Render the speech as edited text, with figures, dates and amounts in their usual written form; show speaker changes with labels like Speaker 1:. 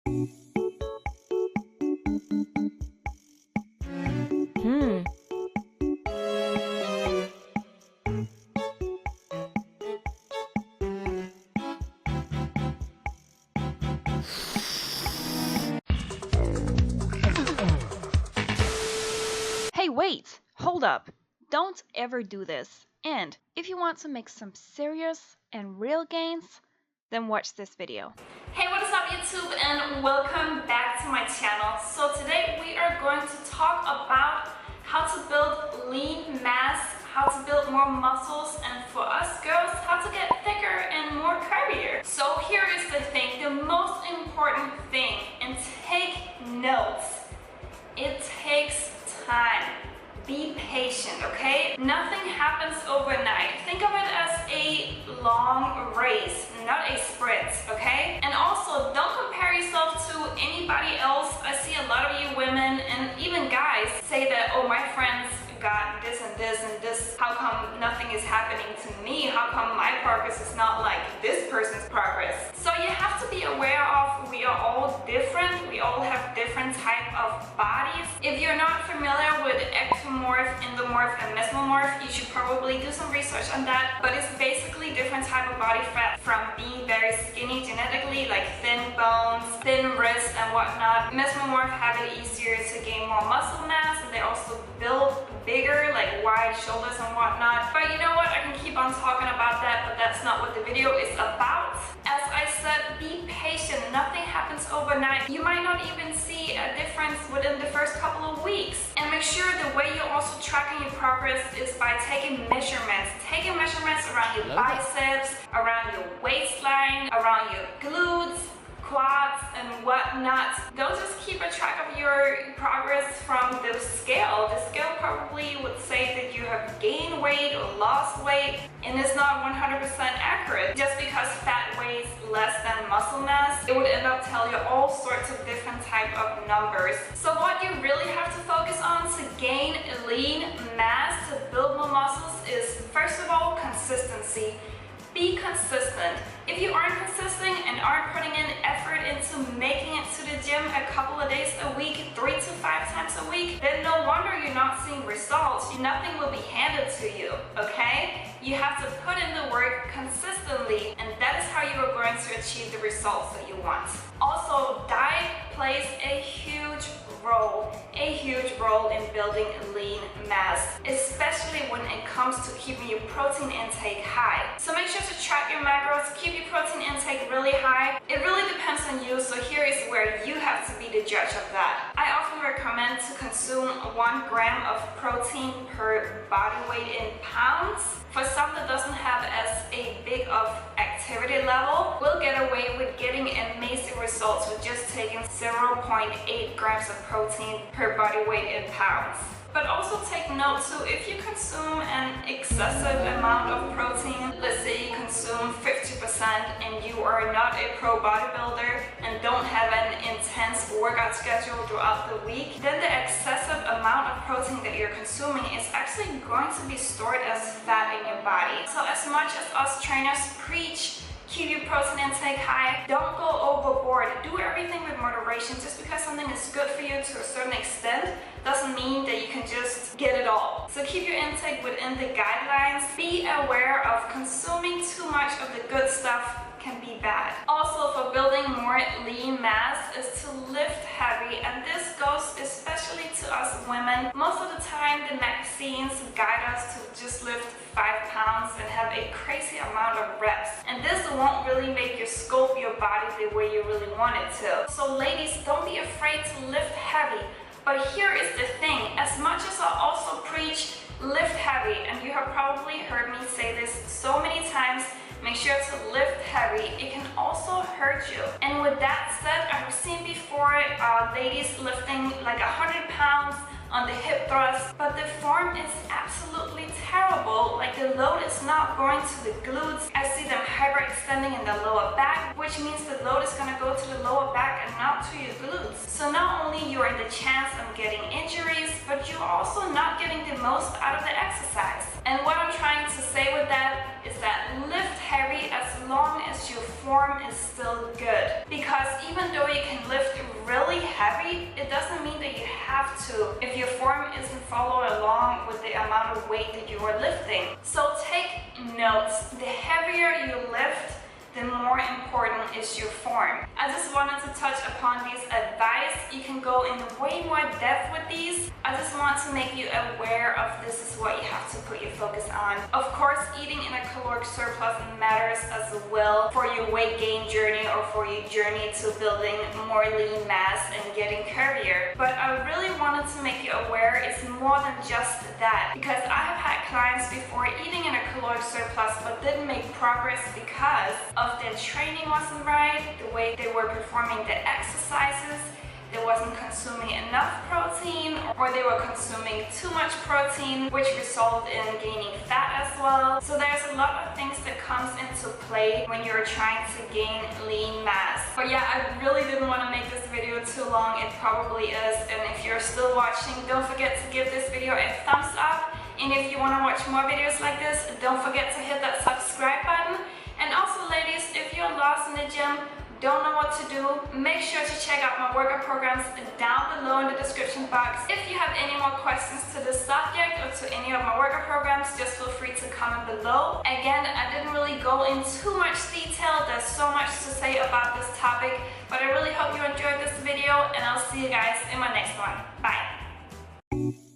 Speaker 1: Hmm. Hey, wait! Hold up! Don't ever do this. And if you want to make some serious and real gains, then watch this video.
Speaker 2: Hey, what is up YouTube, and welcome back to my channel. So today we are going to talk about how to build lean mass, how to build more muscles, and for us girls, how to get thicker and more curvier. So here is the thing, the most important thing, and take notes. It takes time. Be patient, okay? Nothing happens overnight. Think of it as a long race, not a sprint, okay? And also, don't compare yourself to anybody else. I see a lot of you women and even guys say that, oh, my friends got this and this and this. How come nothing is happening to me? How come my progress is not like this person's progress? So you have to be aware of we are all different. We all have different type of bodies. If you're not familiar with ectomorph, endomorph, and mesomorph, you should probably do some research on that. But it's basically different type of body fat, from being very skinny genetically, like thin bones, thin wrists, and whatnot. Mesomorph have it easier to gain more muscle mass, and they also build bigger, like wide shoulders and whatnot. But you know what, I can keep on talking about that, but that's not what the video is about. As I said, be patient. Nothing happens overnight. You might not even see a difference within the first couple of weeks. And make sure the way you're also tracking your progress is by taking measurements. Taking measurements around your biceps, around your waistline, around your glutes, quads, and whatnot. Don't just keep a track of your progress from the scale. The scale probably would say that you have gained weight or lost weight, and it's not 100% accurate. Just because fat weighs less than muscle mass, it would end up telling you all sorts of different type of numbers. So what you really have to focus on to gain lean mass, to build more muscles, is first of all, consistency. Be consistent. If you aren't consistent and aren't putting in effort into making it to the gym a couple of days a week, 3 to 5 times a week, then no wonder you're not seeing results. Nothing will be handed to you, okay? You have to put in the work consistently, and that is how you are going to achieve the results that you want. Also, diet plays a huge role in building lean mass, especially when it comes to keeping your protein intake high. So make sure to track your macros, keep your protein intake really high. It really depends on you, so here is where you have to be the judge of that. I often recommend to consume 1 gram of protein per body weight in pounds. For some that doesn't have as a big of activity level, will get away with getting amazing results with just taking 0.8 grams of protein per body weight in pounds. But also take note too, if you consume an excessive amount of protein, let's say you consume 50% and you are not a pro bodybuilder and don't have an intense workout schedule throughout the week, then the excessive amount of protein that you're consuming is actually going to be stored as fat in your body. So as much as us trainers preach, keep your protein intake high, don't go overboard. Do everything with moderation. Just because something is good for you to a certain extent doesn't mean that you can just get it all. So keep your intake within the guidelines. Be aware of consuming too much of the good stuff can be bad. Also, for building more lean mass is to lift heavy, and this goes especially to us women. Most of the time the magazines guide us to just lift 5 pounds and have a crazy amount of reps, and this won't really make you sculpt your body the way you really want it to. So ladies, don't be afraid to lift heavy. But here is the thing, as much as I also preach lift heavy, and you have probably heard me say this so many times, make sure to lift heavy, it can also hurt you. And with that said, I've seen before ladies lifting like 100 pounds, on the hip thrust, but the form is absolutely terrible. Like the load is not going to the glutes. I see them hyperextending in the lower back, which means the load is going to go to the lower back and not to your glutes. So not only you're in the chance of getting injuries, but you're also not getting the most out of the exercise. And what I'm trying to say with that is that lift heavy as long as your form is still good. Because even though you can lift really heavy, it doesn't mean that you have to if your form isn't following along with the amount of weight that you are lifting. So take notes. The heavier you lift, the more important is your form. I just wanted to touch upon these advice. You can go in way more depth with these. I just want to make you aware of this is what you have to put your focus on. Of course, eating in a caloric surplus matters as well for your weight gain journey or for your journey to building more lean mass and getting curvier. But I really wanted to make you aware it's more than just that, because I have had clients before eating in a caloric surplus but didn't make progress because of their training wasn't right, the way they were performing the exercises, they wasn't consuming enough protein, or they were consuming too much protein, which resulted in gaining fat as well. So there's a lot of things that comes into play when you're trying to gain lean mass. But yeah, I really didn't want to make this video too long. It probably is, and if you're still watching, don't forget to give this video a thumbs up. And if you want to watch more videos like this, don't forget to hit that subscribe button. And also, ladies, if you're lost in the gym, don't know what to do, make sure to check out my workout programs down below in the description box. If you have any more questions to this subject or to any of my workout programs, just feel free to comment below. Again, I didn't really go in too much detail. There's so much to say about this topic, but I really hope you enjoyed this video, and I'll see you guys in my next one. Bye!